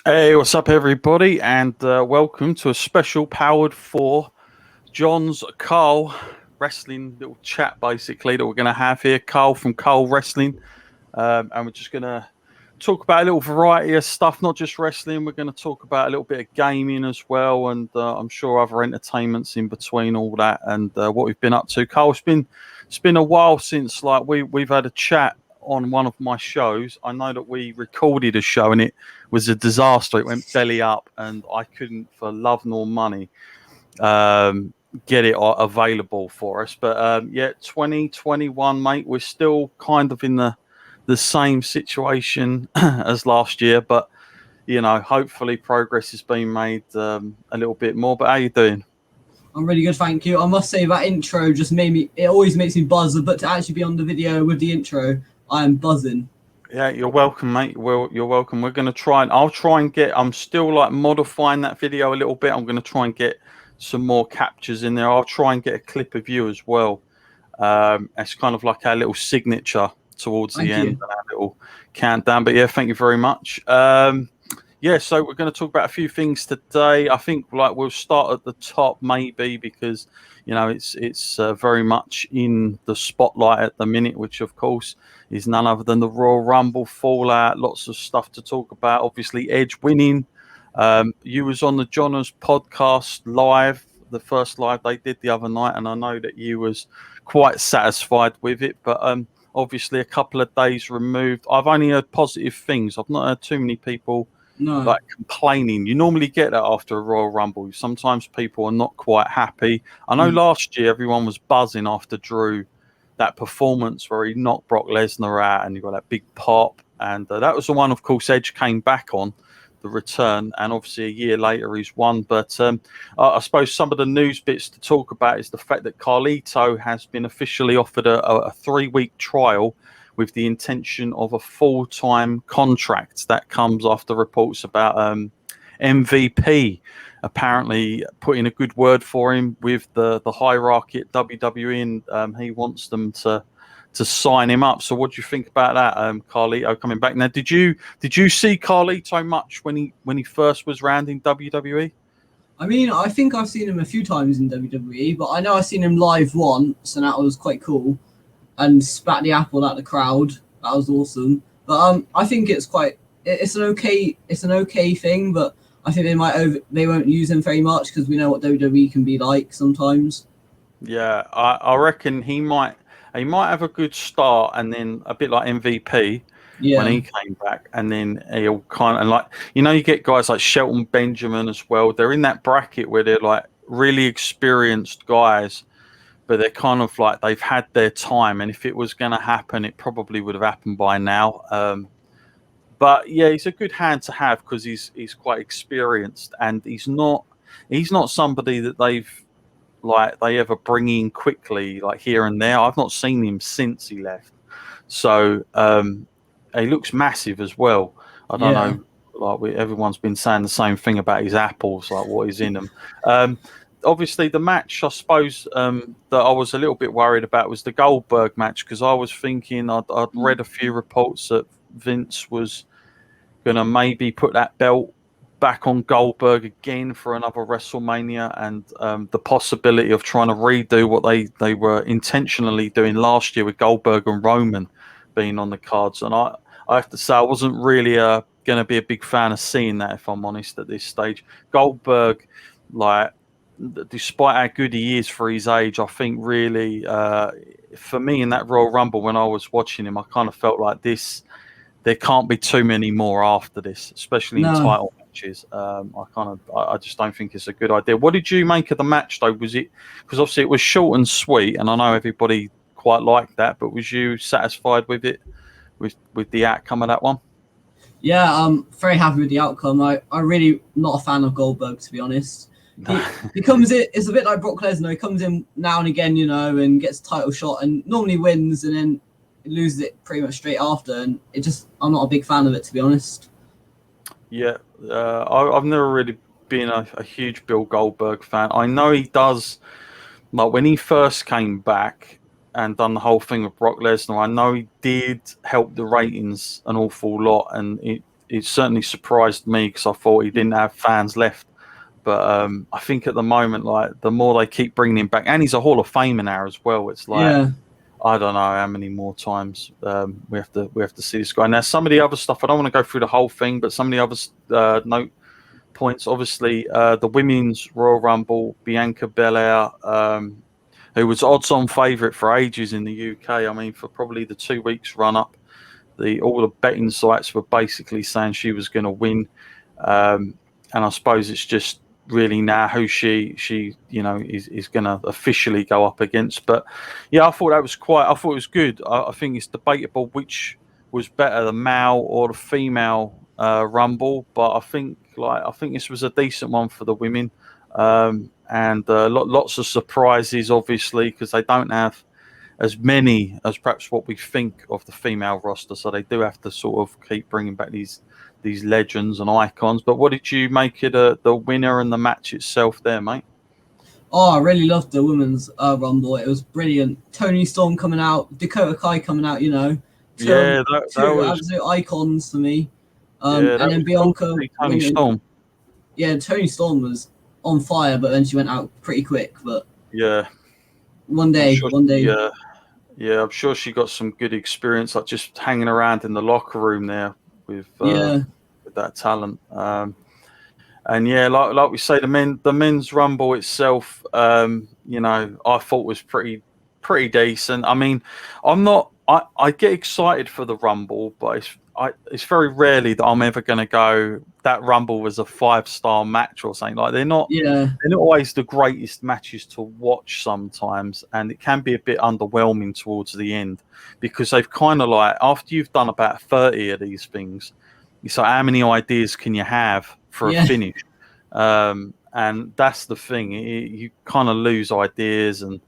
Hey, what's up, everybody, and welcome to a special Powered 4 John's Kyle wrestling little chat, basically, that we're going to have here. Kyle from Kyle Wrestling, and we're just going to talk about a little variety of stuff, not just wrestling. We're going to talk about a little bit of gaming as well, and I'm sure other entertainments in between all that, and what we've been up to. Kyle, it's been a while since we've had a chat on one of my shows. I know that we recorded a show and it was a disaster. It went belly up, and I couldn't, for love nor money, get it available for us. But yeah, 2021, mate, we're still kind of in the same situation as last year, but hopefully progress has been made a little bit more. But how you doing? I'm really good, thank you. I must say that intro just made me, it always makes me buzz, but to actually be on the video with the intro, I am buzzing. Yeah, you're welcome, mate. Well, you're welcome. We're going to try and I'm still like modifying that video a little bit. I'm going to try and get some more captures in there. I'll try and get a clip of you as well. It's kind of like our little signature towards the Thank end, you. and our little countdown. But yeah, thank you very much. Yeah, so we're going to talk about a few things today. I think we'll start at the top maybe because it's very much in the spotlight at the minute, which of course is none other than the Royal Rumble fallout. Lots of stuff to talk about. Obviously, Edge winning. You was on the Johners podcast live, the first live they did the other night, and I know that you was quite satisfied with it. But obviously, a couple of days removed, I've only heard positive things. I've not heard too many people No. like complaining. You normally get that after a Royal Rumble. Sometimes people are not quite happy. I know last year everyone was buzzing after Drew, that performance where he knocked Brock Lesnar out and you got that big pop. And that was the one, of course, Edge came back on the return. And obviously a year later he's won. But I suppose some of the news bits to talk about is the fact that Carlito has been officially offered a 3-week trial with the intention of a full-time contract. That comes after reports about MVP apparently putting a good word for him with the hierarchy at WWE, and he wants them to sign him up. So what do you think about that, Carlito coming back? Now, did you see Carlito much when he first was around in WWE? I mean, I think I've seen him a few times in WWE, but I know I've seen him live once, and that was quite cool. And spat the apple at the crowd. That was awesome. But I think it's an okay thing, but I think they won't use him very much because we know what WWE can be like sometimes. Yeah, I reckon he might have a good start, and then a bit like MVP when Yeah. he came back, and then he'll kind of like you get guys like Shelton Benjamin as well. They're in that bracket where they're like really experienced guys, but they're kind of like they've had their time, and if it was going to happen, it probably would have happened by now. But yeah, he's a good hand to have because he's quite experienced, and he's not somebody that they ever bring in quickly, like here and there. I've not seen him since he left, so he looks massive as well. I don't Yeah. know, everyone's been saying the same thing about his apples, like what is in them. Obviously, the match I suppose that I was a little bit worried about was the Goldberg match, because I was thinking I'd read a few reports that Vince was going to maybe put that belt back on Goldberg again for another WrestleMania, and the possibility of trying to redo what they were intentionally doing last year with Goldberg and Roman being on the cards. And I have to say I wasn't really going to be a big fan of seeing that, if I'm honest, at this stage. Goldberg, like, despite how good he is for his age, I think really for me in that Royal Rumble when I was watching him, I kind of felt like there can't be too many more after this, especially in No. title matches. I just don't think it's a good idea. What did you make of the match, though? Was it, because obviously it was short and sweet, and I know everybody quite liked that, but was you satisfied with it, with the outcome of that one? Yeah, I'm very happy with the outcome. I really not a fan of Goldberg, to be honest. He comes in, it's a bit like Brock Lesnar. He comes in now and again, and gets a title shot and normally wins, and then loses it pretty much straight after. And I'm not a big fan of it, to be honest. Yeah, I've never really been a huge Bill Goldberg fan. I know he does, like when he first came back and done the whole thing with Brock Lesnar, I know he did help the ratings an awful lot, and it certainly surprised me because I thought he didn't have fans left. But I think at the moment, like the more they keep bringing him back, and he's a Hall of Famer now as well. It's like Yeah. I don't know how many more times we have to see this guy. Now, some of the other stuff I don't want to go through the whole thing, but some of the other note points. Obviously, the women's Royal Rumble, Bianca Belair, who was odds-on favourite for ages in the UK. I mean, for probably the 2 weeks run-up, all the betting sites were basically saying she was going to win. And I suppose it's just really now who she is going to officially go up against. But yeah, I thought it was good. I think it's debatable which was better, the male or the female Rumble, but I think this was a decent one for the women. And lots of surprises, obviously, because they don't have as many as perhaps what we think of the female roster, so they do have to sort of keep bringing back these legends and icons. But what did you make of the winner and the match itself there, mate? Oh, I really loved the women's Rumble. It was brilliant. Tony Storm coming out, Dakota Kai coming out. Two was absolute icons for me. and then Bianca Tony Storm. Yeah, Tony Storm was on fire, but then she went out pretty quick. But yeah, one day. Yeah, I'm sure she got some good experience, like just hanging around in the locker room there with that talent. And yeah, like we say, the men's Rumble itself, I thought was pretty decent. I mean, I get excited for the Rumble, but it's very rarely that I'm ever going to go, that Rumble was a 5-star match or something. Like they're not always the greatest matches to watch sometimes, and it can be a bit underwhelming towards the end because they've kind of like, after you've done about 30 of these things, it's like, how many ideas can you have for a finish? And that's the thing. You kind of lose ideas, and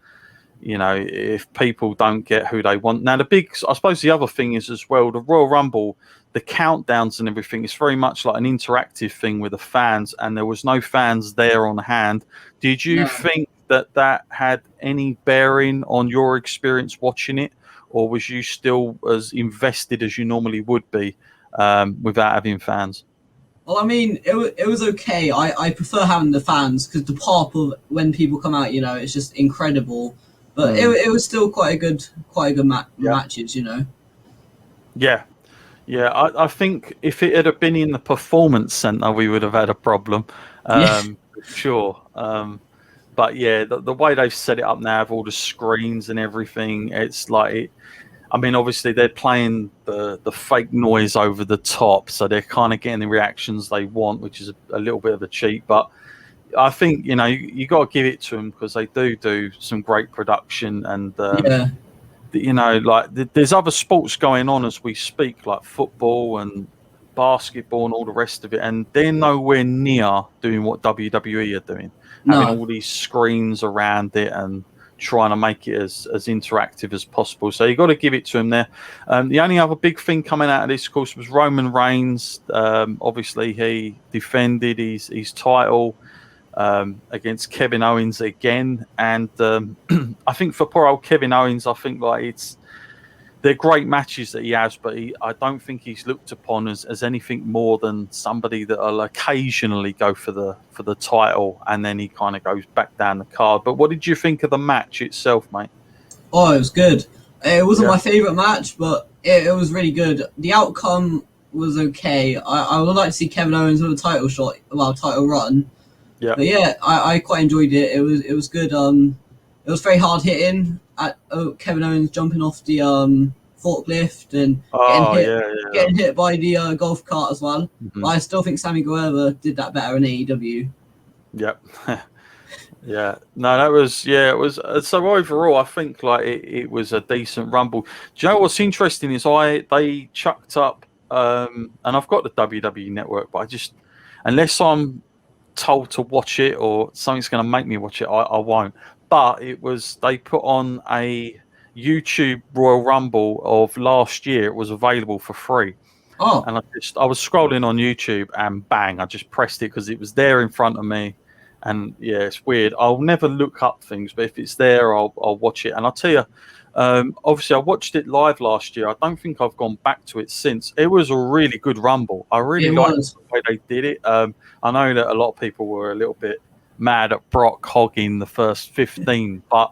if people don't get who they want. Now, I suppose the other thing is as well, the Royal Rumble, the countdowns and everything, is very much like an interactive thing with the fans, and there was no fans there on hand. Did you think that had any bearing on your experience watching it, or was you still as invested as you normally would be without having fans? Well, I mean, it was okay. I prefer having the fans because the pop of when people come out, it's just incredible. But it was still quite a good matches, Yeah. I think if it had been in the performance center, we would have had a problem, sure. But yeah, the way they've set it up now, with all the screens and everything, it's like I mean, obviously they're playing the fake noise over the top, so they're kind of getting the reactions they want, which is a little bit of a cheat. But I think you got to give it to them because they do some great production, and there's other sports going on as we speak, like football and basketball and all the rest of it, and they're nowhere near doing what WWE are doing, having all these screens around it and trying to make it as interactive as possible. So you got to give it to him there. The only other big thing coming out of this, of course, was Roman Reigns. Obviously, he defended his title against Kevin Owens again, and I think for poor old Kevin Owens, I think they're great matches that he has, but I don't think he's looked upon as anything more than somebody that'll occasionally go for the title, and then he kind of goes back down the card. But what did you think of the match itself, mate? Oh, it was good. It wasn't my favourite match, but it was really good. The outcome was okay. I would like to see Kevin Owens with a title run. Yeah. But yeah, I quite enjoyed it. It was good. It was very hard hitting. Kevin Owens jumping off the forklift and getting hit by the golf cart as well. Mm-hmm. But I still think Sammy Guevara did that better in AEW. Yep. Yeah. No, that was it was. So overall, I think it was a decent Rumble. Do you know what's interesting is they chucked up, and I've got the WWE Network, but unless I'm told to watch it or something's going to make me watch it, I won't. But they put on a YouTube Royal Rumble of last year. It was available for free. Oh. And I was scrolling on YouTube and bang, I just pressed it because it was there in front of me. And yeah, it's weird. I'll never look up things, but if it's there, I'll watch it. And I'll tell you, obviously, I watched it live last year. I don't think I've gone back to it since. It was a really good Rumble. I really It liked was. the way they did it. I know that a lot of people were a little bit mad at Brock hogging the first 15, but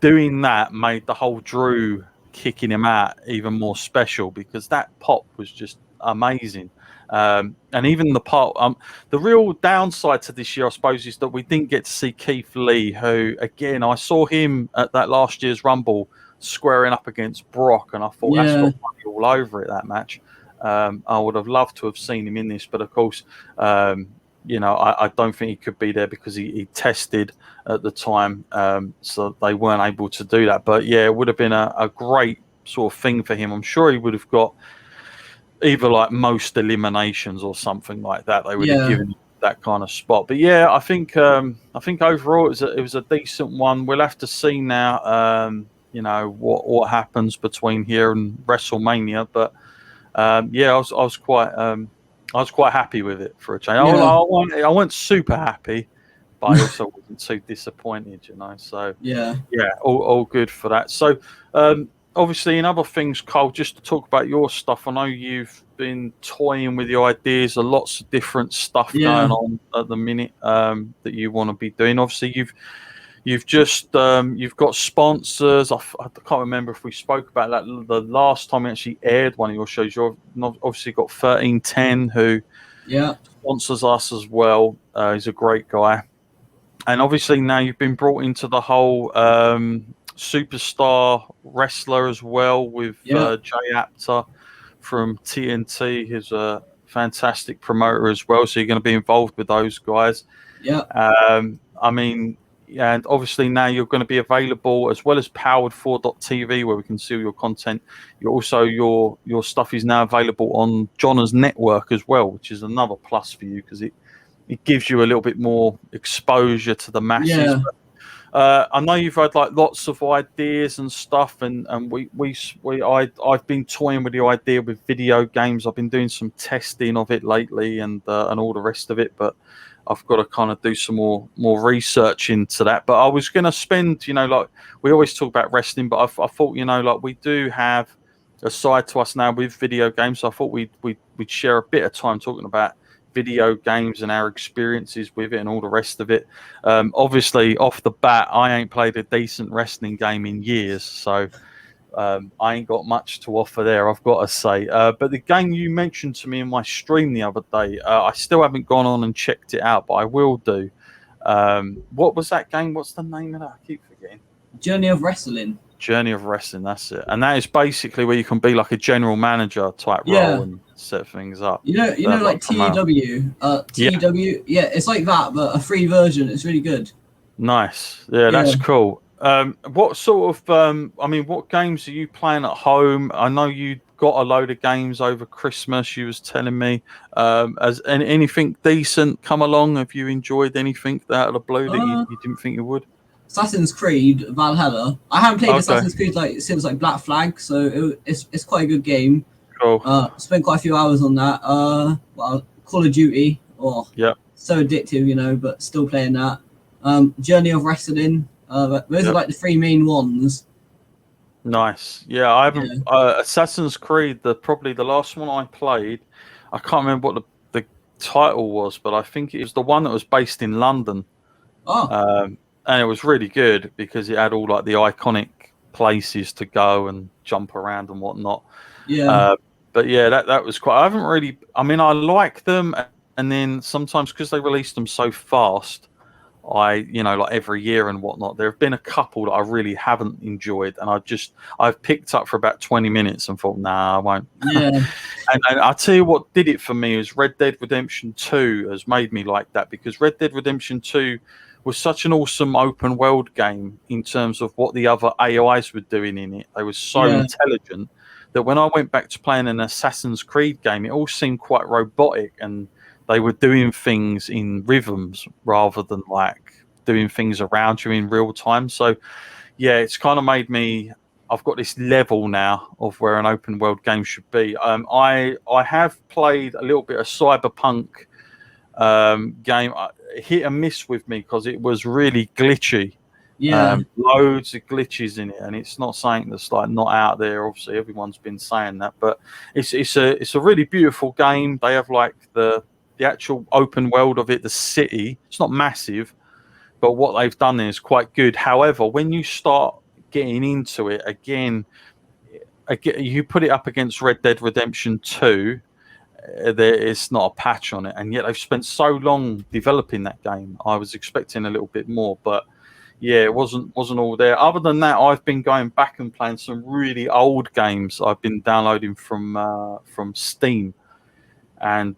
doing that made the whole Drew kicking him out even more special because that pop was just amazing. And even the real downside to this year, I suppose, is that we didn't get to see Keith Lee, who, again, I saw him at that last year's Rumble squaring up against Brock, and I thought that's Yeah. got money all over it, that match. I would have loved to have seen him in this, but of course, I don't think he could be there because he tested at the time, so they weren't able to do that. But yeah, it would have been a great sort of thing for him. I'm sure he would have got either like most eliminations or something like that. They would have Yeah. given him that kind of spot. But yeah, I think overall it was a decent one. We'll have to see now. What happens between here and WrestleMania, but yeah, I was quite happy with it for a change. Yeah. I wasn't super happy, but I also wasn't too disappointed, So Yeah. yeah, all good for that. So obviously, in other things, Cole, just to talk about your stuff, I know you've been toying with your ideas, lots of different stuff Yeah. going on at the minute that you want to be doing. Obviously, you've you've got sponsors. I can't remember if we spoke about that the last time we actually aired one of your shows. You've obviously got 1310 who Yeah. sponsors us as well. He's a great guy. And obviously now you've been brought into the whole superstar wrestler as well with Yeah. Jay Apter from TNT. He's a fantastic promoter as well. So you're going to be involved with those guys. Yeah. I mean, and obviously now you're going to be available as well as Powered4.tv where we can see all your content. You're also your stuff is now available on John's network as well, which is another plus for you because it gives you a little bit more exposure to the masses. Yeah. I know you've had like lots of ideas and stuff, and I've been toying with the idea with video games. I've been doing some testing of it lately, and all the rest of it, but I've got to kind of do some more research into that. But I was going to spend, like we always talk about wrestling, but I thought, like we do have a side to us now with video games. So I thought we'd share a bit of time talking about video games and our experiences with it and all the rest of it. Obviously, off the bat, I ain't played a decent wrestling game in years, so I ain't got much to offer there, I've got to say. But the game you mentioned to me in my stream the other day, I still haven't gone on and checked it out, but I will do. What was that game? What's the name of that? I keep forgetting. Journey of Wrestling. Journey of Wrestling, that's it. And that is basically where you can be like a general manager type role and set things up. You know, like TW. Yeah, it's like that, but a free version. It's really good. Nice. Yeah, that's cool. What sort of, what games are you playing at home? I know you got a load of games over Christmas, you was telling me. Has anything decent come along? Have you enjoyed anything out of the blue that you didn't think you would? Assassin's Creed Valhalla. I haven't played Assassin's Creed since Black Flag, so it's quite a good game. Cool. Spent quite a few hours on that. Call of Duty. So addictive, but still playing that. Journey of Wrestling. Those are like the three main ones. Nice. Yeah, I haven't. Assassin's Creed, probably the last one I played. I can't remember what the title was, but I think it was the one that was based in London. And it was really good because it had all like the iconic places to go and jump around and whatnot. Yeah. But yeah, that was quite. I haven't really. I mean, I like them, and then sometimes because they released them so fast, like every year and whatnot. There have been a couple that I really haven't enjoyed, and I've picked up for about 20 minutes and thought, nah, I won't. Yeah. and I tell you what did it for me is Red Dead Redemption 2 has made me like that because Red Dead Redemption 2 was such an awesome open world game in terms of what the other AIs were doing in it. They were so intelligent that when I went back to playing an Assassin's Creed game, it all seemed quite robotic and they were doing things in rhythms rather than like doing things around you in real time. So yeah, it's kind of made me, I've got this level now of where an open world game should be. I have played a little bit of Cyberpunk game. Hit and miss with me because it was really glitchy. Yeah. Loads of glitches in it, and it's not something that's like not out there. Obviously, everyone's been saying that, but it's a really beautiful game. They have like the actual open world of it, the city. It's not massive, but what they've done there is quite good. However, when you start getting into it again, you put it up against Red Dead Redemption 2. There is not a patch on it, and yet they've spent so long developing that game. I was expecting a little bit more, but yeah, it wasn't all there. Other than that, I've been going back and playing some really old games I've been downloading from Steam, and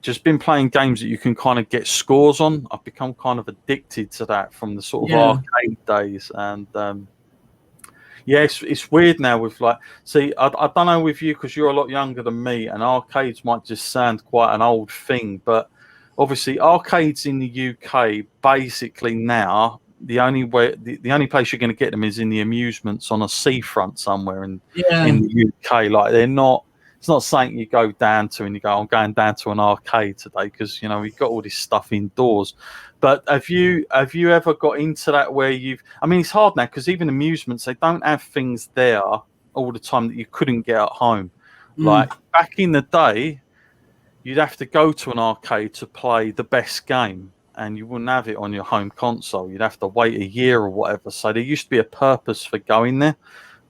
just been playing games that you can kind of get scores on. I've become kind of addicted to that from the sort of arcade days, and yeah, it's weird now with like, see, I don't know with you because you're a lot younger than me, and arcades might just sound quite an old thing, but obviously arcades in the UK basically now the only way the only place you're going to get them is in the amusements on a seafront somewhere in the UK. Like they're not. It's not something you go down to and you go, I'm going down to an arcade today because you know we've got all this stuff indoors. But have you ever got into that where you've? I mean, it's hard now because even amusements they don't have things there all the time that you couldn't get at home. Like back in the day, you'd have to go to an arcade to play the best game, and you wouldn't have it on your home console. You'd have to wait a year or whatever. So there used to be a purpose for going there.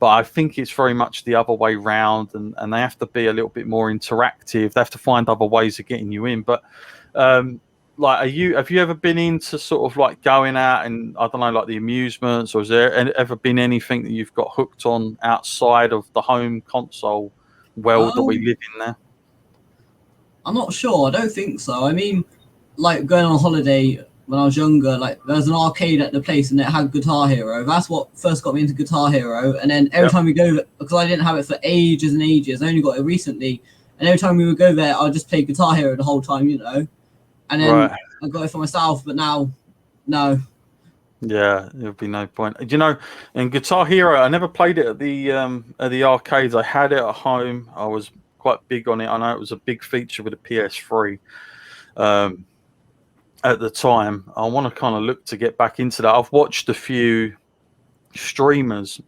But I think it's very much the other way round, and they have to be a little bit more interactive. They have to find other ways of getting you in. But like, have you ever been into sort of like going out and I don't know, like the amusements, or has there ever been anything that you've got hooked on outside of the home console world that we live in now? I'm not sure. I don't think so. I mean, like going on holiday when I was younger, like there was an arcade at the place and it had Guitar Hero. That's what first got me into Guitar Hero. And then every time we go, because I didn't have it for ages and ages, I only got it recently. And every time we would go there, I'd just play Guitar Hero the whole time, you know. And then I got it for myself, but now, no. Yeah, there'll be no point. You know, in Guitar Hero, I never played it at the arcades. I had it at home. I was quite big on it. I know it was a big feature with the PS3 at the time. I want to kind of look to get back into that. I've watched a few streamers,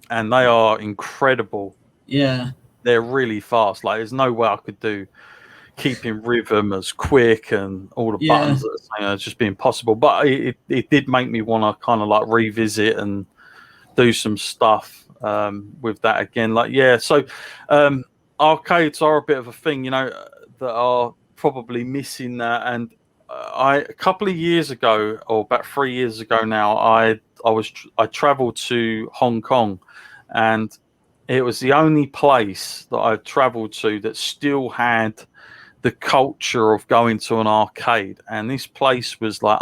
and they are incredible. Yeah, they're really fast. Like, there's no way I could do keeping rhythm as quick and all the buttons. It's just be impossible. But it did make me want to kind of like revisit and do some stuff with that again. Like, yeah, so arcades are a bit of a thing, you know, that are probably missing that. And a couple of years ago, or about 3 years ago now, I traveled to Hong Kong, and it was the only place that I traveled to that still had the culture of going to an arcade. And this place was like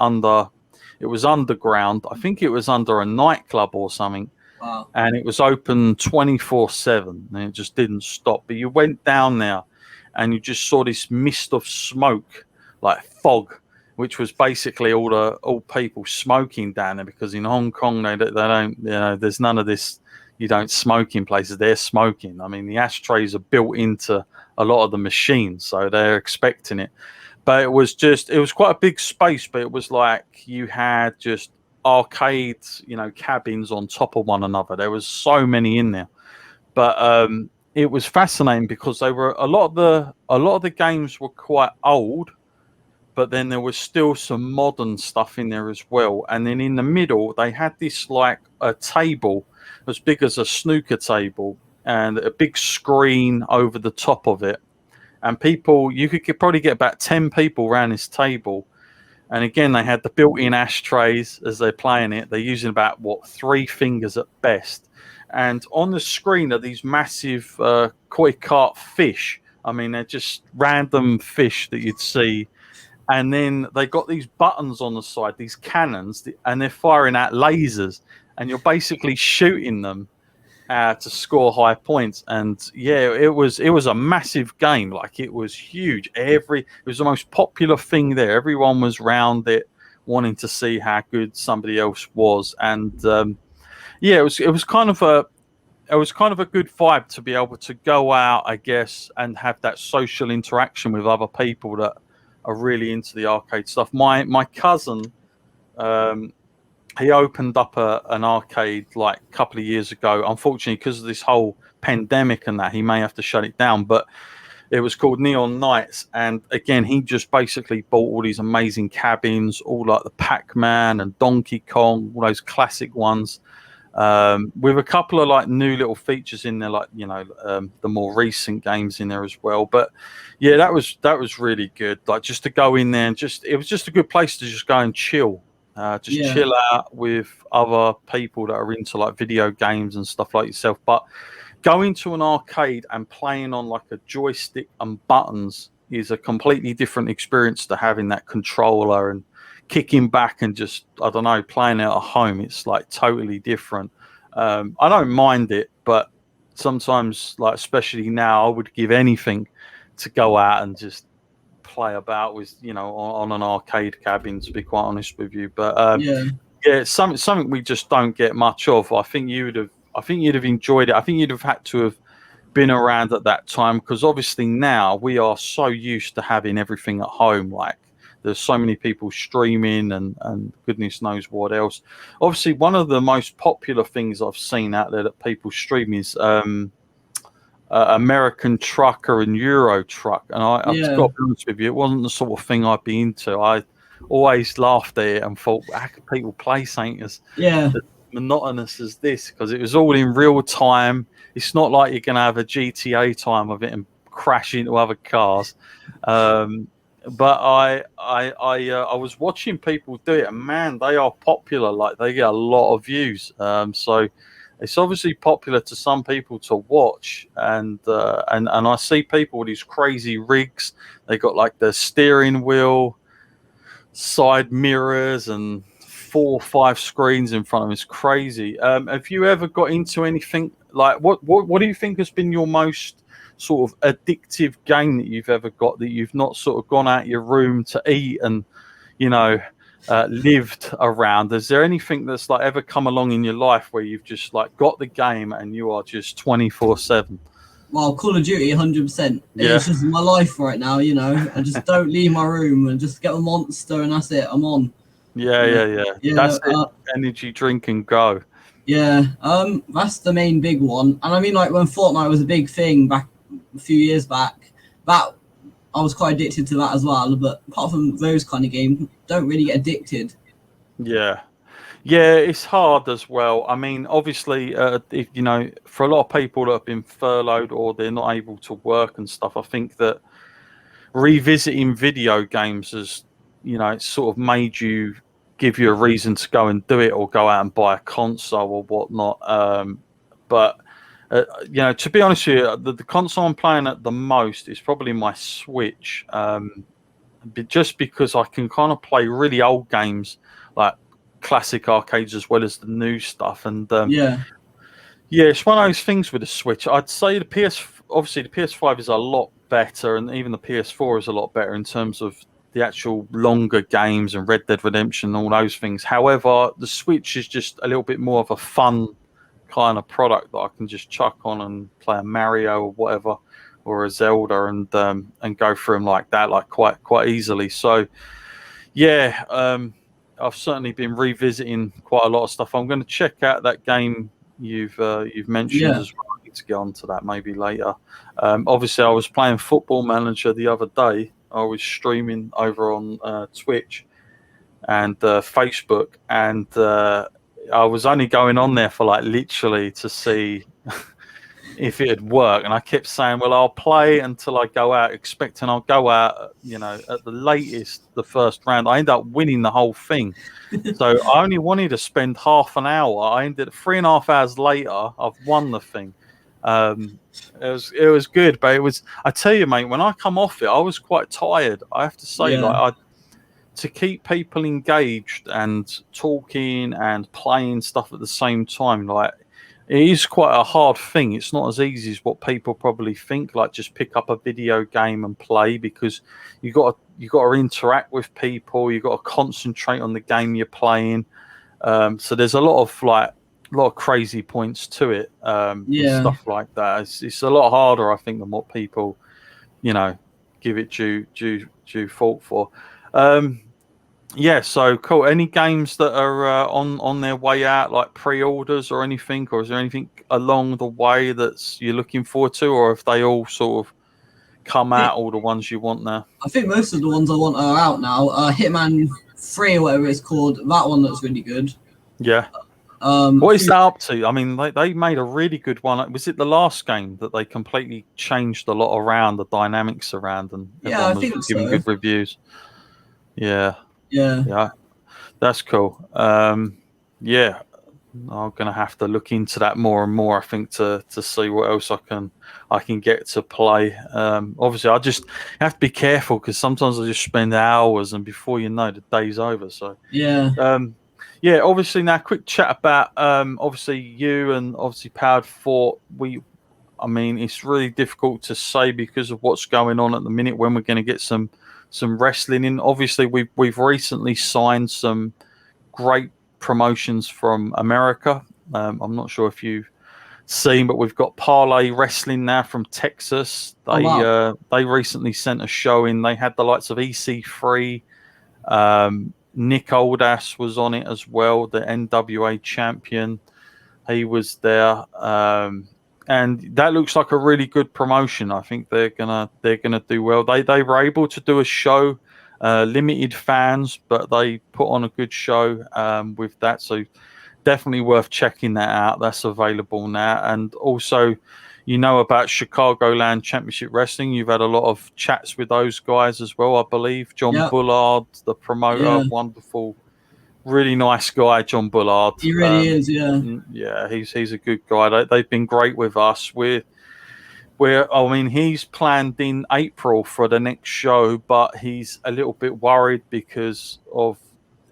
it was underground. I think it was under a nightclub or something. Wow. And it was open 24/7, and it just didn't stop. But you went down there and you just saw this mist of smoke, like fog, which was basically all people smoking down there, because in Hong Kong they don't, you know, there's none of this. You don't smoke in places. They're smoking. I mean, the ashtrays are built into a lot of the machines, so they're expecting it. But it was quite a big space, but it was like you had just arcades, you know, cabins on top of one another. There was so many in there. But it was fascinating because they were a lot of the games were quite old, but then there was still some modern stuff in there as well. And then in the middle, they had this like a table as big as a snooker table and a big screen over the top of it. And you could probably get about 10 people around this table. And again, they had the built-in ashtrays as they're playing it. They're using about, 3 fingers at best. And on the screen are these massive koi carp fish. I mean, they're just random fish that you'd see. And then they got these buttons on the side, these cannons, and they're firing out lasers. And you're basically shooting them to score high points. And yeah, it was a massive game. Like, it was huge. It was the most popular thing there. Everyone was round it, wanting to see how good somebody else was. And yeah, it was kind of a good vibe to be able to go out, I guess, and have that social interaction with other people that are really into the arcade stuff. My cousin, he opened up an arcade like a couple of years ago. Unfortunately, because of this whole pandemic and that, he may have to shut it down. But it was called Neon Nights, and again, he just basically bought all these amazing cabins, all like the Pac-Man and Donkey Kong, all those classic ones, with a couple of like new little features in there, like the more recent games in there as well. But yeah, that was really good. Like just to go in there and it was just a good place to just go and chill. Just chill out with other people that are into like video games and stuff like yourself. But going to an arcade and playing on like a joystick and buttons is a completely different experience to having that controller and kicking back and just, I don't know, playing it at home. It's like totally different. I don't mind it, but sometimes, like especially now, I would give anything to go out and just play about with, on an arcade cabin, to be quite honest with you. But yeah, it's something we just don't get much of. I think you'd have enjoyed it. I think you'd have had to have been around at that time, because obviously now we are so used to having everything at home. Like there's so many people streaming and goodness knows what else. Obviously, one of the most popular things I've seen out there that people stream is American Trucker and Euro Truck. And I've got to be honest with you, it wasn't the sort of thing I'd be into. I always laughed at it and thought, how can people play something as monotonous as this? Because it was all in real time. It's not like you're going to have a GTA time of it and crash into other cars. But I was watching people do it, and man, they are popular. Like they get a lot of views. So it's obviously popular to some people to watch, and I see people with these crazy rigs. They got like the steering wheel, side mirrors, and 4 or 5 screens in front of them. It's crazy. Have you ever got into anything like what do you think has been your most sort of addictive game that you've ever got, that you've not sort of gone out your room to eat and lived around? Is there anything that's like ever come along in your life where you've just like got the game and you are just 24/7? Well, Call of Duty, 100%. It's just my life right now. I just don't leave my room and just get a monster and that's it. I'm on. Yeah. That's it. Energy drink and go. Yeah, that's the main big one. And I mean, like when Fortnite was a big thing back a few years back, that I was quite addicted to that as well. But apart from those kind of games, don't really get addicted. Yeah, it's hard as well. I mean, obviously, if for a lot of people that have been furloughed or they're not able to work and stuff, I think that revisiting video games has, it's sort of made you give you a reason to go and do it, or go out and buy a console or whatnot. But to be honest with you, the console I'm playing at the most is probably my Switch, just because I can kind of play really old games like classic arcades as well as the new stuff. And it's one of those things with the Switch. I'd say the PS5 is a lot better, and even the PS4 is a lot better in terms of the actual longer games and Red Dead Redemption and all those things. However, the Switch is just a little bit more of a fun kind of product that I can just chuck on and play a Mario or whatever, or a Zelda, and go through them like that, like quite easily. So I've certainly been revisiting quite a lot of stuff. I'm going to check out that game you've mentioned as well. I need to get onto that maybe later. Obviously, I was playing Football Manager the other day. I was streaming over on Twitch and Facebook, and I was only going on there for like literally to see if it'd work. And I kept saying, well, I'll play until I go out, expecting I'll go out, at the latest, the first round. I ended up winning the whole thing. So I only wanted to spend half an hour. I ended up 3.5 hours later, I've won the thing. It was good, but I tell you, mate, when I come off it, I was quite tired. I have to say, to keep people engaged and talking and playing stuff at the same time, like it is quite a hard thing. It's not as easy as what people probably think. Like just pick up a video game and play, because you got to interact with people. You got to concentrate on the game you're playing. So there's a lot of crazy points to it, and stuff like that. It's a lot harder, I think, than what people, give it due fault for. Yeah, so cool. Any games that are on their way out, like pre-orders or anything, or is there anything along the way that's you're looking forward to, or have they all sort of come out, all the ones you want now? I think most of the ones I want are out now. Hitman 3 or whatever it's called, that one looks really good. Yeah. What is that up to? I mean, they made a really good one. Was it the last game that they completely changed a lot around, the dynamics around, and Yeah, I everyone think was so. giving good reviews? Yeah. Yeah. That's cool. Yeah, I'm gonna have to look into that more and more. I think to see what else I can get to play. Obviously, I just have to be careful because sometimes I just spend hours, and before you know, the day's over. So Yeah. yeah. Obviously, now quick chat about obviously you and obviously Powered4. I mean, it's really difficult to say because of what's going on at the minute when we're going to get some wrestling in. Obviously, we've recently signed some great promotions from America. I'm not sure if you've seen, but we've got Parlay Wrestling now from Texas. Oh, wow. They recently sent a show in. They had the likes of EC3. Nick Oldas was on it as well, the NWA champion. He was there. And that looks like a really good promotion. I think they're gonna do well. They were able to do a show, limited fans, but they put on a good show with that. So definitely worth checking that out. That's available now. And also, you know about Chicagoland Championship Wrestling. You've had a lot of chats with those guys as well, I believe. John Bullard, the promoter, wonderful. Really nice guy, John Bullard. He really is, yeah. Yeah, he's a good guy. They've been great with us. I mean, he's planned in April for the next show, but he's a little bit worried because of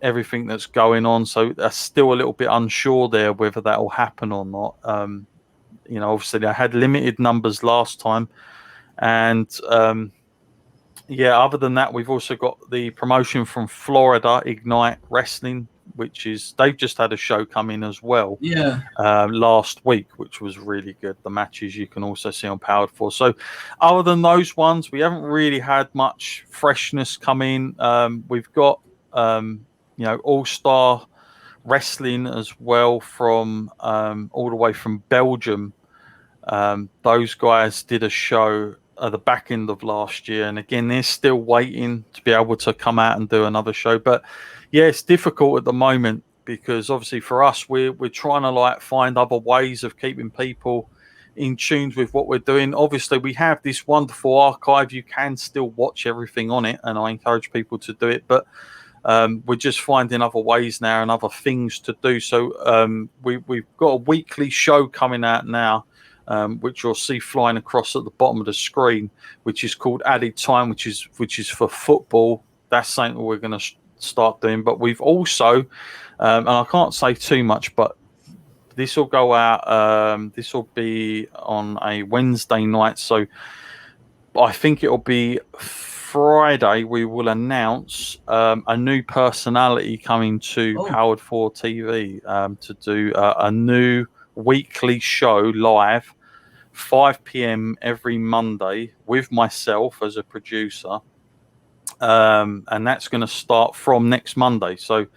everything that's going on. So they're still a little bit unsure there whether that will happen or not. You know, obviously they had limited numbers last time, and yeah, other than that, we've also got the promotion from Florida, Ignite Wrestling, which is they've just had a show come in as well. Yeah. Last week, which was really good. The matches you can also see on Powered4. So, other than those ones, we haven't really had much freshness come in. We've got All Star Wrestling as well from all the way from Belgium. Those guys did a show at the back end of last year, and again they're still waiting to be able to come out and do another show. But yeah, it's difficult at the moment because obviously for us we're trying to like find other ways of keeping people in tune with what we're doing. Obviously we have this wonderful archive, you can still watch everything on it, and I encourage people to do it, but we're just finding other ways now and other things to do. So we've got a weekly show coming out now, which you'll see flying across at the bottom of the screen, which is called Added Time, which is for football. That's something we're going to start doing. But we've also, and I can't say too much, but this will go out. This will be on a Wednesday night, so I think it'll be Friday. We will announce a new personality coming to Powered4 TV to do a new weekly show live 5 p.m. every Monday with myself as a producer, and that's going to start from next Monday. So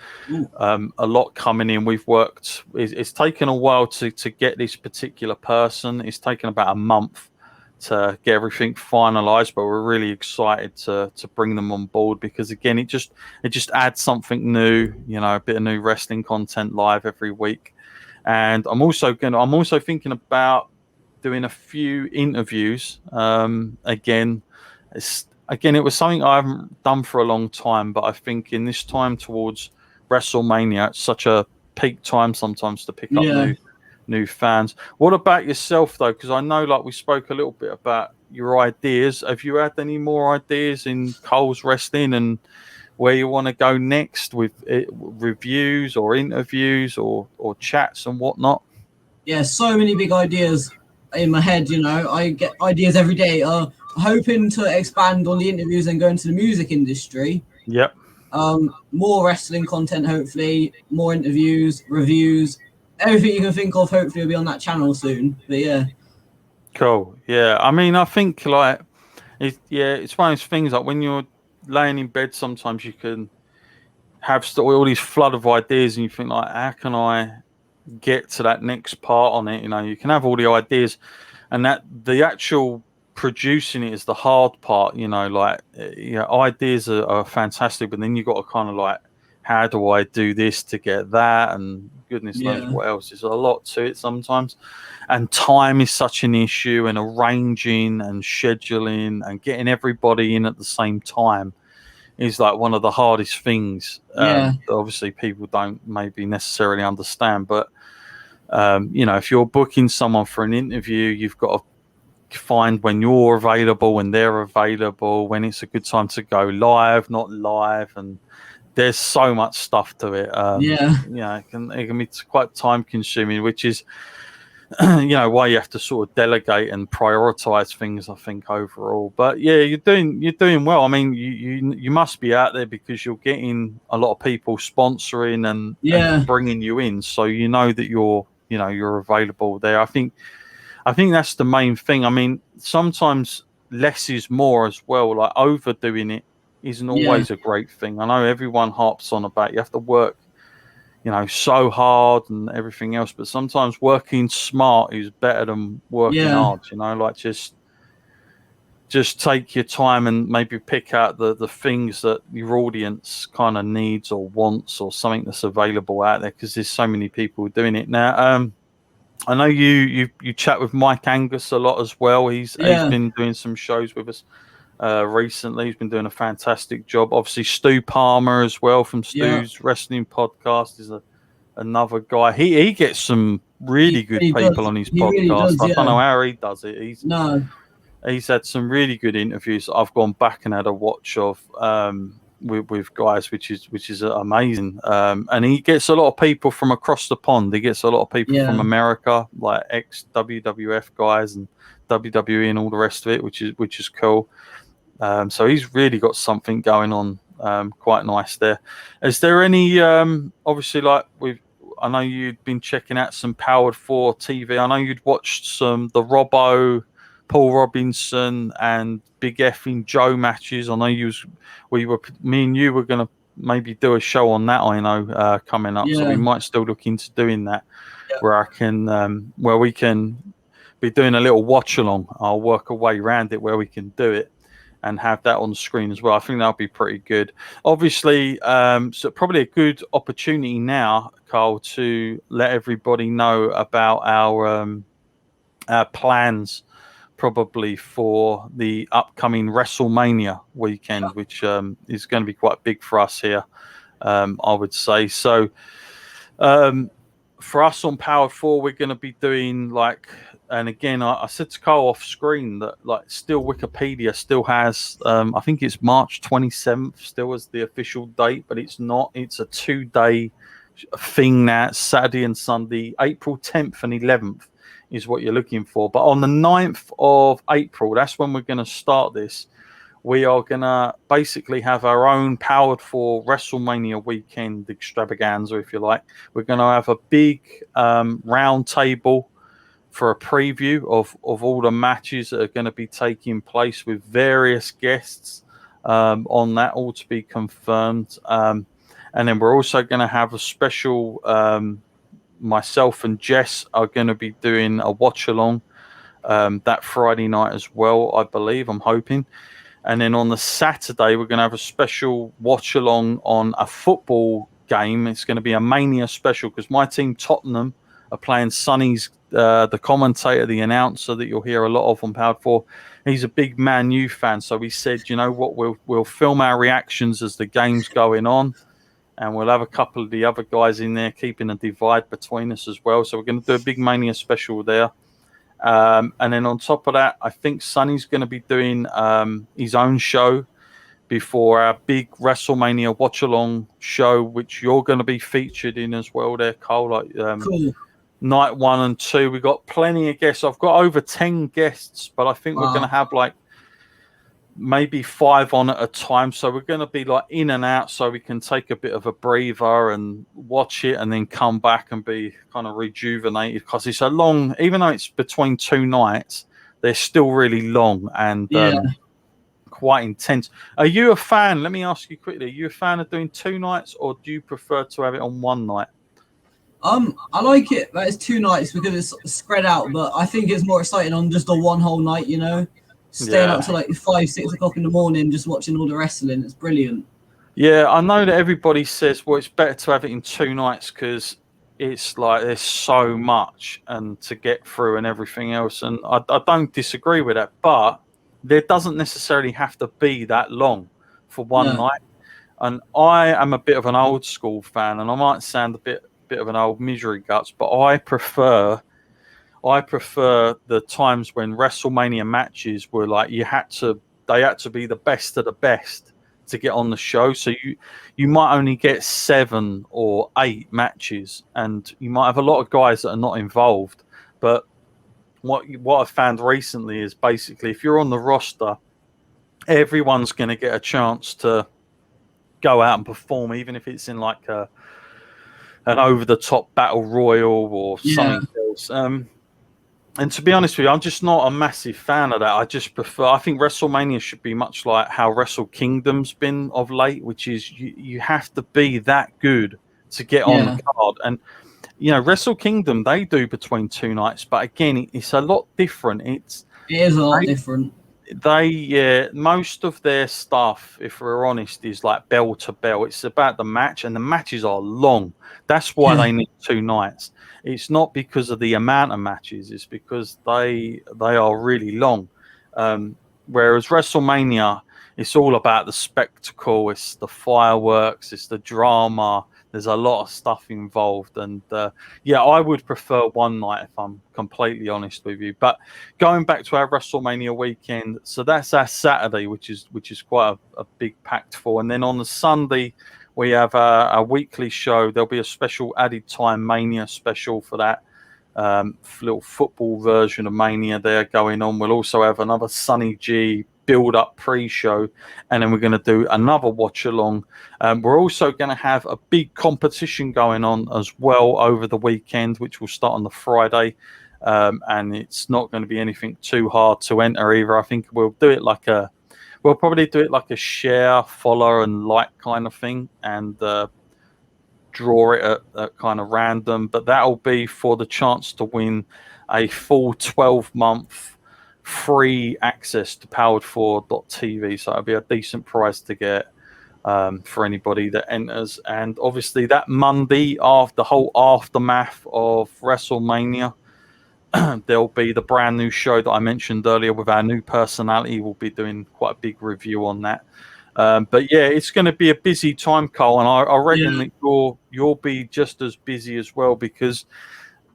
a lot coming in. We've worked, it's taken a while to get this particular person. It's taken about a month to get everything finalized, but we're really excited to bring them on board because again it just adds something new, a bit of new wrestling content live every week. And I'm also thinking about doing a few interviews. Again, it was something I haven't done for a long time, but I think in this time towards WrestleMania, it's such a peak time sometimes to pick up new fans. What about yourself though? Because I know, like we spoke a little bit about your ideas. Have you had any more ideas in Cole's Wrestling and where you want to go next with reviews or interviews or chats and whatnot? Yeah, so many big ideas in my head. I get ideas every day. Hoping to expand on the interviews and go into the music industry. Yep. More wrestling content, hopefully. More interviews, reviews, everything you can think of. Hopefully, will be on that channel soon. But yeah. Cool. Yeah. I mean, I think like It's one of those things like when you're laying in bed, sometimes you can have all these flood of ideas, and you think like, how can I get to that next part on it? You can have all the ideas, and that the actual producing it is the hard part. Ideas are fantastic, but then you got to kind of like, how do I do this to get that? And goodness knows Yeah. what else. There's a lot to it sometimes, and time is such an issue, and arranging and scheduling and getting everybody in at the same time is like one of the hardest things. Yeah. That obviously people don't maybe necessarily understand, but if you're booking someone for an interview, you've got to find when you're available, when they're available, when it's a good time to go live, not live, and there's so much stuff to it. Yeah. It can be quite time consuming, which is why you have to sort of delegate and prioritize things, I think, overall. But yeah, you're doing well. I mean, you must be out there because you're getting a lot of people sponsoring and Yeah. bringing you in, so you know that you're available there. I think that's the main thing. I mean, sometimes less is more as well. Like overdoing it isn't Yeah. always a great thing. I know everyone harps on about you have to work so hard and everything else, but sometimes working smart is better than working Yeah. hard. Like just take your time and maybe pick out the things that your audience kind of needs or wants, or something that's available out there, because there's so many people doing it now. I know you chat with Mike Angus a lot as well. He's Yeah. been doing some shows with us recently. He's been doing a fantastic job. Obviously, Stu Palmer as well from Yeah. Stu's Wrestling Podcast is another guy. He gets some really good He people does. on his He really podcast. does. I don't Yeah. know how he does it. No. He's had some really good interviews. I've gone back and had a watch of with guys, which is amazing. And he gets a lot of people from across the pond. He gets a lot of people from Yeah. America, like ex WWF guys and WWE and all the rest of it, which is cool. So he's really got something going on, quite nice there. Is there any obviously like I know you'd been checking out some Powered 4 TV. I know you'd watched some the Robbo, Paul Robinson and Big Effing Joe matches. I know me and you were going to maybe do a show on that, I know, coming up. So Yeah. we might still look into doing that, Yeah. where we can be doing a little watch along. I'll work a way around it where we can do it and have that on screen as well. I think that'll be pretty good. Obviously, so probably a good opportunity now, Carl, to let everybody know about our plans probably for the upcoming WrestleMania weekend, which is going to be quite big for us here, I would say. So for us on Powered 4, we're going to be doing and again, I said to Carl off screen that still Wikipedia still has, I think it's March 27th still as the official date, but it's not. It's a 2-day thing now, Saturday and Sunday, April 10th and 11th is what you're looking for. But on the 9th of April, that's when we're going to start this. We are going to basically have our own Powered 4 WrestleMania weekend extravaganza, if you like. We're going to have a big round table for a preview of all the matches that are going to be taking place with various guests on that, all to be confirmed. And then we're also going to have a special, myself and Jess are going to be doing a watch along that Friday night as well, I believe, I'm hoping. And then on the Saturday, we're going to have a special watch along on a football game. It's going to be a Mania special because my team, Tottenham, are playing Sonny's, the commentator, the announcer that you'll hear a lot of on Powered 4. He's a big Man U fan. So we said, you know what, we'll film our reactions as the game's going on. And we'll have a couple of the other guys in there keeping a divide between us as well. So we're going to do a big Mania special there. And then on top of that, I think Sonny's going to be doing his own show before our big WrestleMania watch-along show, which you're going to be featured in as well there, Cole. Cool. Night 1 and 2, we got plenty of guests. I've got over 10 guests, but I think we're going to have maybe 5 on at a time. So we're going to be in and out so we can take a bit of a breather and watch it and then come back and be kind of rejuvenated, because it's long, even though it's between 2 nights, they're still really long. And quite intense. Are you a fan? Let me ask you quickly. Are you a fan of doing 2 nights, or do you prefer to have it on one night? I like it that it's 2 nights because it's spread out, but I think it's more exciting on just a one whole night, you know? Staying up to like 5, 6 o'clock in the morning just watching all the wrestling. It's brilliant. Yeah, I know that everybody says, well, it's better to have it in 2 nights because it's like there's so much and to get through and everything else. And I don't disagree with that, but there doesn't necessarily have to be that long for one No. night. And I am a bit of an old school fan, and I might sound a bit of an old misery guts, but I prefer the times when WrestleMania matches were like they had to be the best of the best to get on the show. So you might only get 7 or 8 matches, and you might have a lot of guys that are not involved. But what I've found recently is basically if you're on the roster, everyone's going to get a chance to go out and perform, even if it's in like an over-the-top battle royal or something else. And to be honest with you, I'm just not a massive fan of that. I think WrestleMania should be much like how Wrestle Kingdom's been of late, which is you have to be that good to get on the card. And, you know, Wrestle Kingdom, they do between 2 nights, but again, it's a lot different. It is a lot different. Most of their stuff, if we're honest, is like bell to bell. It's about the match, and the matches are long. That's why they need 2 nights. It's not because of the amount of matches; it's because they are really long. Whereas WrestleMania, it's all about the spectacle. It's the fireworks. It's the drama. There's a lot of stuff involved, and I would prefer one night if I'm completely honest with you. But going back to our WrestleMania weekend, so that's our Saturday, which is quite a big packed for, and then on the Sunday we have a weekly show. There'll be a special added time Mania special for that little football version of Mania there going on. We'll also have another Sunny G build-up pre-show, and then we're going to do another watch-along. We're also going to have a big competition going on as well over the weekend, which will start on the Friday, and it's not going to be anything too hard to enter either. I think we'll probably do it like a share, follow, and like kind of thing, and draw it at kind of random. But that'll be for the chance to win a full 12-month free access to Powered4.tv. So it'll be a decent price to get for anybody that enters. And obviously that Monday, after the whole aftermath of WrestleMania, there'll be the brand new show that I mentioned earlier with our new personality. We'll be doing quite a big review on that. But yeah, it's going to be a busy time, Cole, and I reckon that you'll be just as busy as well, because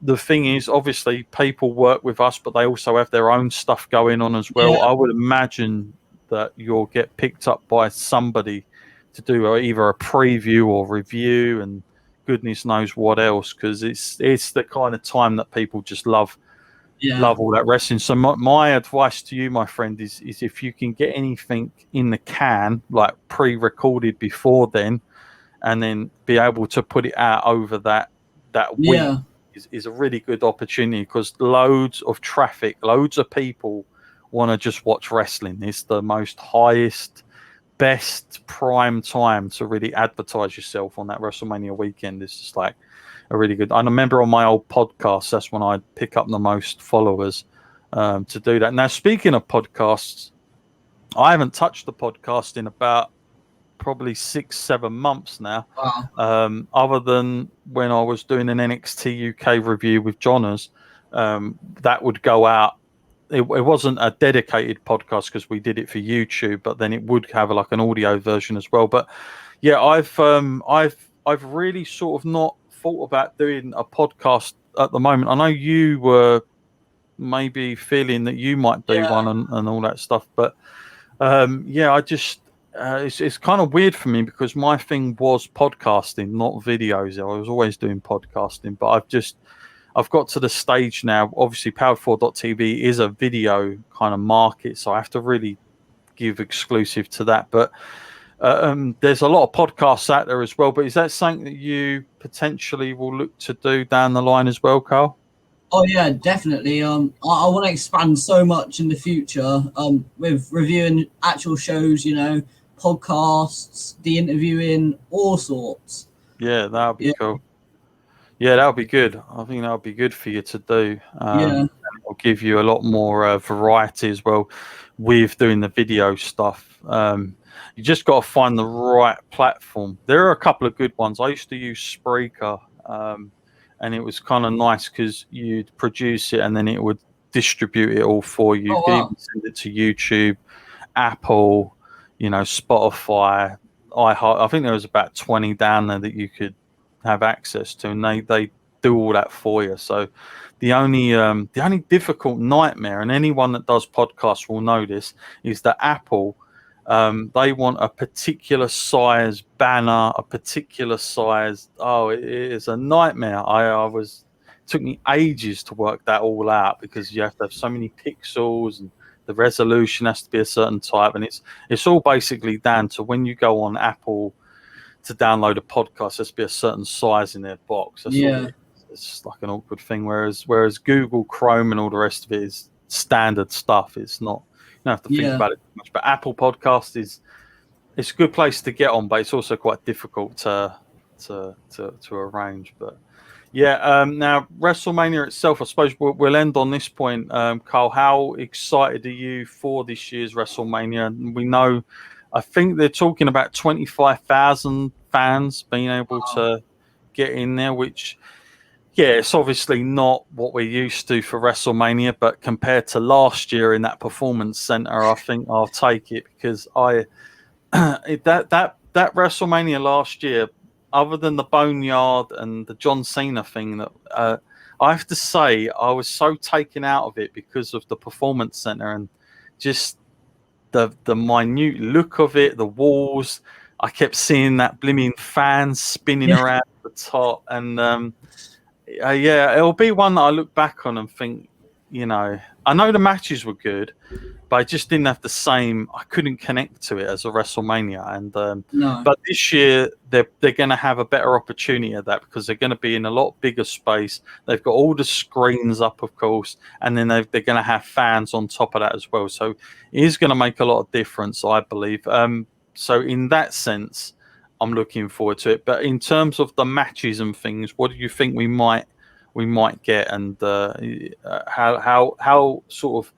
the thing is, obviously, people work with us, but they also have their own stuff going on as well. I would imagine that you'll get picked up by somebody to do either a preview or review, and goodness knows what else, because it's the kind of time that people just love all that wrestling. So my advice to you, my friend, is if you can get anything in the can, like pre-recorded before then, and then be able to put it out over that week, is a really good opportunity, because loads of traffic, loads of people want to just watch wrestling. It's the most highest, best prime time to really advertise yourself on that WrestleMania weekend. It's just like a really good. I remember on my old podcast, that's when I'd pick up the most followers to do that. Now, speaking of podcasts, I haven't touched the podcast in about probably 6-7 months now. Wow. Other than when I was doing an NXT UK review with Johners, that would go out. It wasn't a dedicated podcast because we did it for YouTube, but then it would have like an audio version as well. But yeah, I've really sort of not thought about doing a podcast at the moment. I know you were maybe feeling that you might do one and all that stuff, but I just it's kind of weird for me, because my thing was podcasting, not videos. I was always doing podcasting, but I've got to the stage now. Obviously, Powered4.tv is a video kind of market, so I have to really give exclusive to that. But there's a lot of podcasts out there as well. But is that something that you potentially will look to do down the line as well, Carl? Oh yeah, definitely. I want to expand so much in the future. With reviewing actual shows, podcasts, the interviewing, all sorts. Yeah, that would be Yeah, cool. Yeah, that would be good. I think that would be good for you to do. yeah, And it'll give you a lot more variety as well with doing the video stuff. You just got to find the right platform. There are a couple of good ones. I used to use Spreaker, and it was kind of nice because you'd produce it and then it would distribute it all for you. You Oh could wow. even send it to YouTube, Apple, Spotify, iHeart. I think there was about 20 down there that you could have access to, and they do all that for you. So the only difficult nightmare, and anyone that does podcasts will know this, is that Apple, they want a particular size banner, a particular size. Oh, it is a nightmare. Took me ages to work that all out because you have to have so many pixels and the resolution has to be a certain type, and it's all basically down to when you go on Apple to download a podcast, there's to be a certain size in their box. That's all Yeah, it is. It's like an awkward thing. Whereas Google Chrome and all the rest of it is standard stuff. It's not, you don't have to think yeah, about it too much. But Apple Podcast it's a good place to get on, but it's also quite difficult to arrange. But yeah, now WrestleMania itself, I suppose we'll end on this point. Carl, how excited are you for this year's WrestleMania? We know, I think they're talking about 25,000 fans being able wow. to get in there, which, yeah, it's obviously not what we're used to for WrestleMania, but compared to last year in that performance center, I think I'll take it because that WrestleMania last year, other than the Boneyard and the John Cena thing, that I have to say I was so taken out of it because of the Performance Center and just the minute look of it, the walls. I kept seeing that blimmin' fan spinning Yeah, around the top, and yeah, it'll be one that I look back on and think, I know the matches were good, but I just didn't have the same. I couldn't connect to it as a WrestleMania, and no, but this year they're going to have a better opportunity at that because they're going to be in a lot bigger space. They've got all the screens up, of course, and then they're going to have fans on top of that as well. So it is going to make a lot of difference, I believe. So in that sense, I'm looking forward to it. But in terms of the matches and things, what do you think we might get, and how sort of?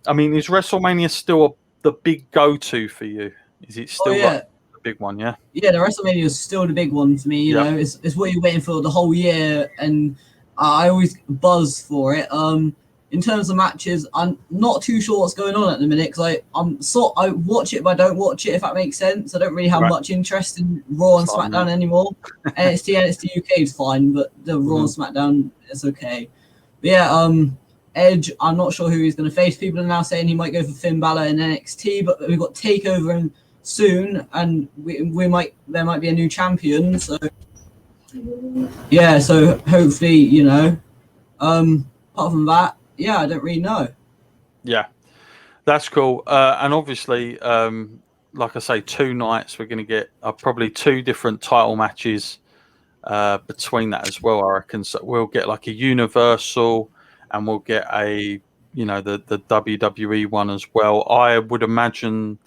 I mean, is WrestleMania still the big go-to for you? Is it oh still like yeah, the big one? Yeah. yeah. The WrestleMania is still the big one for me. Yep. It's what you're waiting for the whole year, and I always buzz for it. In terms of matches, I'm not too sure what's going on at the minute because I watch it, but I don't watch it. If that makes sense, I don't really have Right. much interest in Raw and It's like SmackDown me. anymore. NXT UK is fine, but the Raw and SmackDown is okay. But yeah, Edge, I'm not sure who he's going to face. People are now saying he might go for Finn Balor in NXT, but we've got Takeover and soon, and there might be a new champion. So yeah, so hopefully, apart from that, yeah, I don't really know. Yeah, that's cool. And obviously, like I say, 2 nights we're going to get probably 2 different title matches between that as well. I reckon so we'll get like a Universal, and we'll get the WWE one as well. I would imagine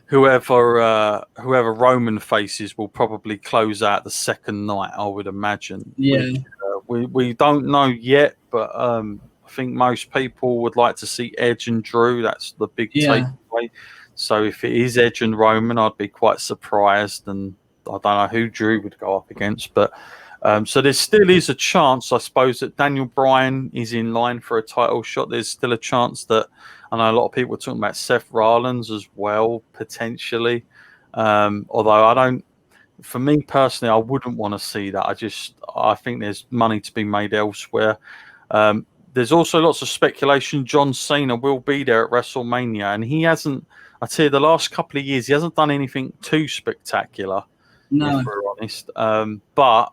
whoever Roman faces will probably close out the second night. I would imagine, Yeah, which we don't know yet, but I think most people would like to see Edge and Drew. That's the big yeah, takeaway. So if it is Edge and Roman, I'd be quite surprised, and I don't know who Drew would go up against, but. So there still is a chance, I suppose, that Daniel Bryan is in line for a title shot. There's still a chance that I know a lot of people are talking about Seth Rollins as well, potentially. Although I don't, for me personally, I wouldn't want to see that. I think there's money to be made elsewhere. There's also lots of speculation John Cena will be there at WrestleMania, and he hasn't. I tell you, the last couple of years, he hasn't done anything too spectacular, if no, we're honest. But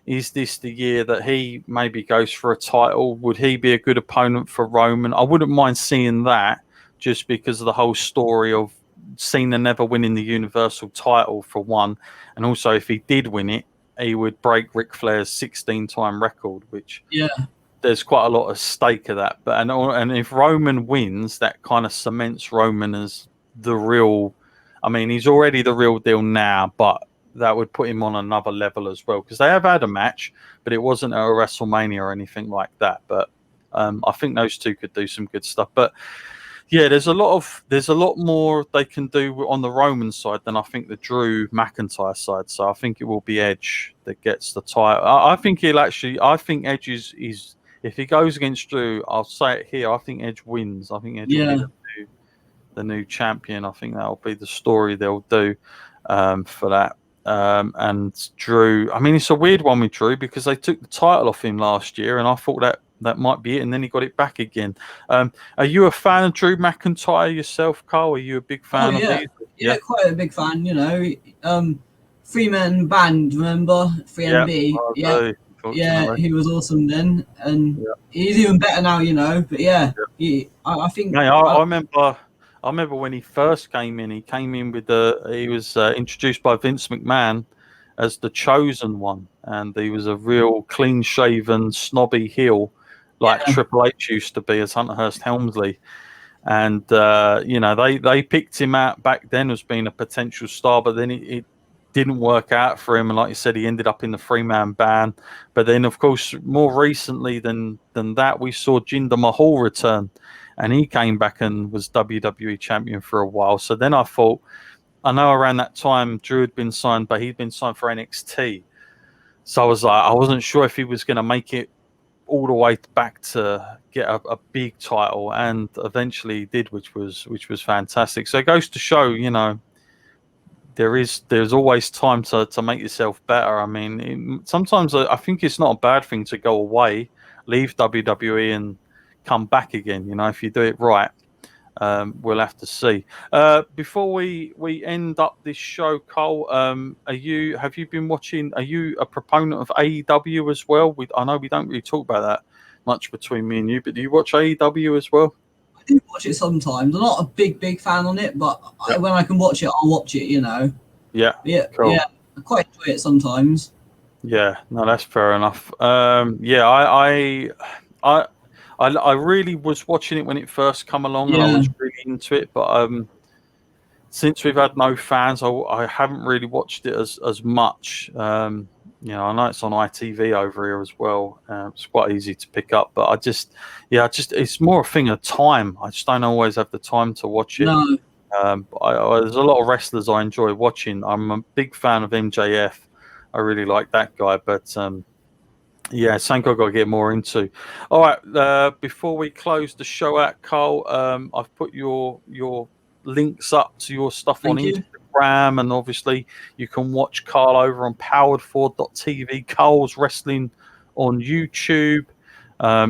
is this the year that he maybe goes for a title? Would he be a good opponent for Roman? I wouldn't mind seeing that just because of the whole story of Cena never winning the Universal title, for one. And also, if he did win it, he would break Ric Flair's 16-time record, which yeah, there's quite a lot of stake of that. But and if Roman wins, that kind of cements Roman as the real. I mean, he's already the real deal now, but that would put him on another level as well, because they have had a match, but it wasn't at a WrestleMania or anything like that. But I think those two could do some good stuff. But yeah, there's a lot more they can do on the Roman side than I think the Drew McIntyre side. So I think it will be Edge that gets the title. I think I think Edge is if he goes against Drew, I'll say it here. I think Edge wins. I think Edge will be the new champion. I think that'll be the story they'll do for that. And Drew, I mean, it's a weird one with Drew because they took the title off him last year, and I thought that might be it, and then he got it back again. Are you a fan of Drew McIntyre yourself, Carl? Are you a big fan of his? Yeah, quite a big fan. You know, three-man band, remember 3MB? Yeah, he was awesome then, and he's even better now. You know, but I think. Mate, I remember when he first came in. He came in with he was introduced by Vince McMahon as the chosen one, and he was a real clean-shaven, snobby heel, like Triple H used to be as Hunter Hearst Helmsley. And you know, they picked him out back then as being a potential star, but then it didn't work out for him, and like you said, he ended up in the three-man band. But then, of course, more recently than that, we saw Jinder Mahal return, and he came back and was WWE champion for a while. So then I thought, I know around that time Drew had been signed, but he'd been signed for NXT. So I was like, I wasn't sure if he was going to make it all the way back to get a big title, and eventually he did, which was fantastic. So it goes to show, you know, there's always time to make yourself better. I mean, sometimes I think it's not a bad thing to go away, leave WWE, and come back again. You know, if you do it right. We'll have to see. Before we end up this show, Cole, have you been watching? Are you a proponent of AEW as well? I know we don't really talk about that much between me and you, but do you watch AEW as well? I do watch it sometimes. I'm not a big fan on it, but when I can watch it, I'll watch it. You know. Yeah. Cool. Yeah. I quite enjoy it sometimes. Yeah. No, that's fair enough. I really was watching it when it first come along, and I was really into it. But since we've had no fans, I haven't really watched it as much. You know, I know it's on ITV over here as well. It's quite easy to pick up, but it's more a thing of time. I just don't always have the time to watch it. No. There's a lot of wrestlers I enjoy watching. I'm a big fan of MJF. I really like that guy, but something I've got to get more into. All right, before we close the show out, Carl, I've put your links up to your stuff on Instagram, and obviously you can watch Carl over on Powered4.tv. Carl's Wrestling on YouTube.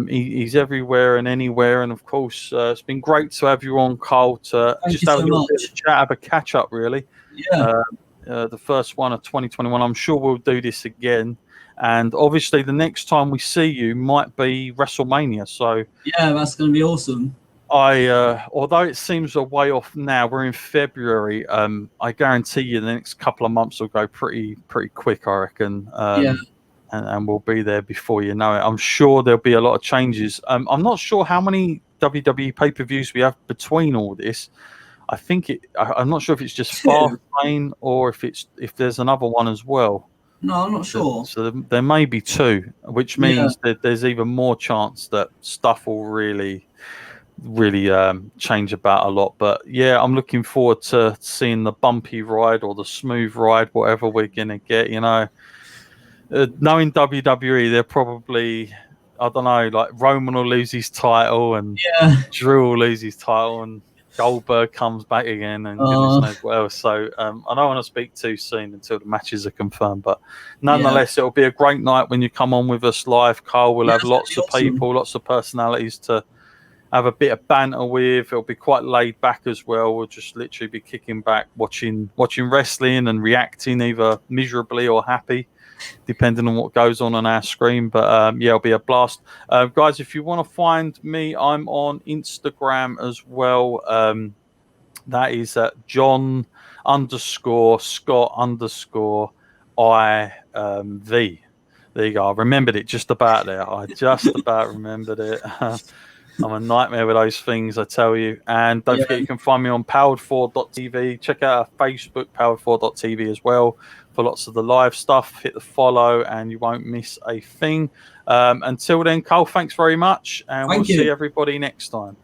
He's everywhere and anywhere, and of course, it's been great to have you on, Carl, to just have a little bit of chat, have a catch up, really. The first one of 2021. I'm sure we'll do this again. And obviously, the next time we see you might be WrestleMania. So that's going to be awesome. Although it seems a way off now, we're in February. I guarantee you, the next couple of months will go pretty quick, I reckon. And we'll be there before you know it. I'm sure there'll be a lot of changes. I'm not sure how many WWE pay-per-views we have between all this. I think I'm not sure if it's just Fastlane or if there's another one as well. No, I'm not sure. So there may be two, which means that there's even more chance that stuff will really change about a lot. But I'm looking forward to seeing the bumpy ride or the smooth ride, whatever we're gonna get. You know, knowing WWE, they're probably, I don't know, like Roman will lose his title and Drew will lose his title and Goldberg comes back again, and goodness knows what else. So I don't want to speak too soon until the matches are confirmed. But nonetheless, it'll be a great night when you come on with us live, Carl. We'll have lots of people, lots of personalities to have a bit of banter with. It'll be quite laid back as well. We'll just literally be kicking back, watching wrestling and reacting either miserably or happy, depending on what goes on our screen. But it'll be a blast. Guys, if you want to find me, I'm on Instagram as well. That is John_Scott_IV. There you go. I remembered it just about there. I just about remembered it. I'm a nightmare with those things, I tell you. And don't forget, you can find me on powered4.tv. Check out our Facebook, powered4.tv as well, for lots of the live stuff. Hit the follow and you won't miss a thing. Until then, Cole, thanks very much. And we'll see everybody next time.